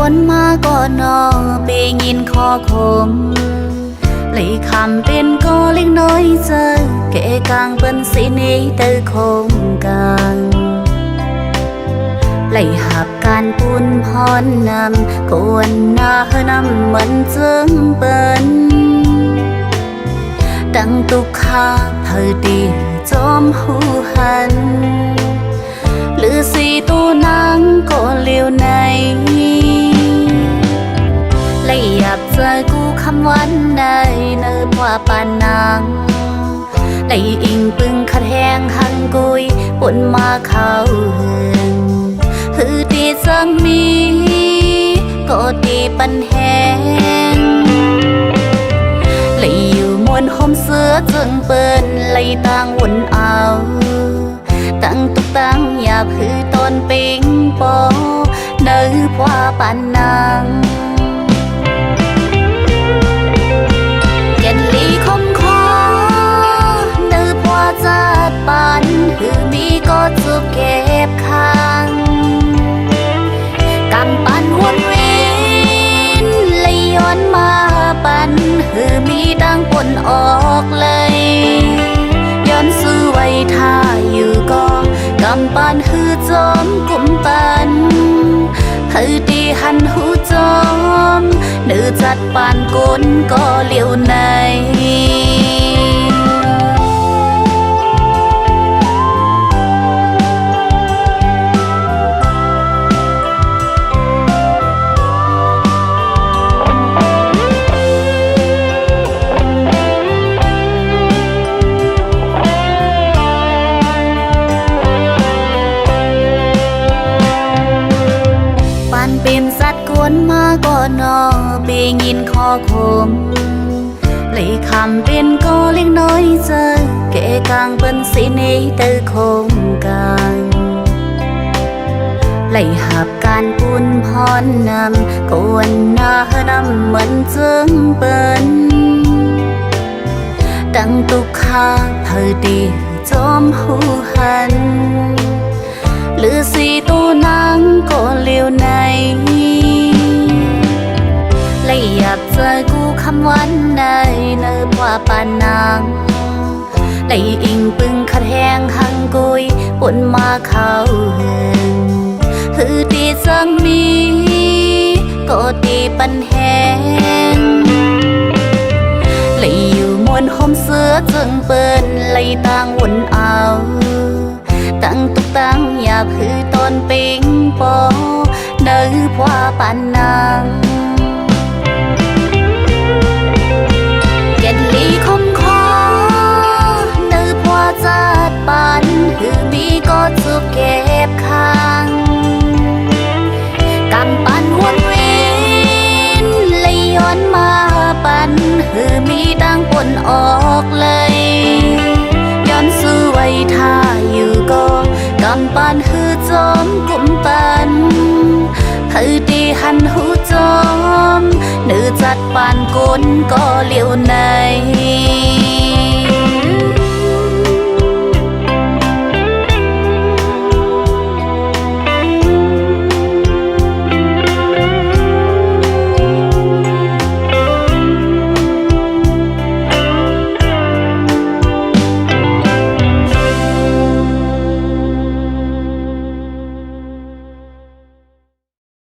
วนมาก่อนนอเปยินคอคมเลยคำเป็นก็เล็กน้อยเจอเกะกลางเป็นสีนี้เตอคงกลางเลยหับการปุนพรนำกวนหน้าเฮนำเหมือนเจิงเปิ้นดังตุกขาเธอดีจอมหูหันหรือสีตัวนางก็เลี้ยวในและอยากเจอกูคำวันใดเนิบว่าปานนางและอิงปึงขัดแหงหันกุยปนมาเขาหือตีจังมีก็ตีปันแหงและอยู่มวนห่มเสื้อจึงเปิ้นและต่างวนเอาตั้งตุกตั้งอยากคือตอนปิงปอเนื้อพว่าปานนางแก่นลีคมคอเนื้อพว่าจัดปานคือมีก็จุกเก็บค้างกำปันวนเวียนเลยย้อนมาปันคือมีดังปนออกเลยย้อนซื้อไว้ท่าอยู่ก็กำปันฮือจอมกุมปันฮือตีหันหูจอมเนื้อจัดปานก้นก็เลี้ยวในเป็นสัตว์กวนมาก่อนนอเปยินคอคมเลยคำเป็นก็เล็กน้อยเจอเกะกลางเป็นสีนี้เตอคงกลางเลยหับการปุนพรนำกวนหน้าเฮนำเหมือนเจิงเปิ้นดังตุกขาเธอดีจอมหูหันหรือสีตัวนางก็เลี้ยวในและอยากเจอกูคำวันใดเนิบว่าปานนางและอิงปึงขัดแหงหังกุยปนมาเขาหือตีจังมีก็ตีปันแหงและอยู่มวนห่มเสื้อจึงเปิ้นและต่างวนเอาตั้งตุกตั้งอยากคือตอนปิงปอเนื้อพว่าปานนางแก่นลีคมคอเนื้อพว่าจัดปานคือมีก็จุกเก็บค้างกำปันวนเวียนเลยย้อนมาปันคือมีดังปนออกเลยย้อนซื้อไว้ท่าอยู่ก็กำปันฮือจอมกุมปันฮือตีหันหูจอมเนื้อจัดปานก้นก็เลี้ยวใน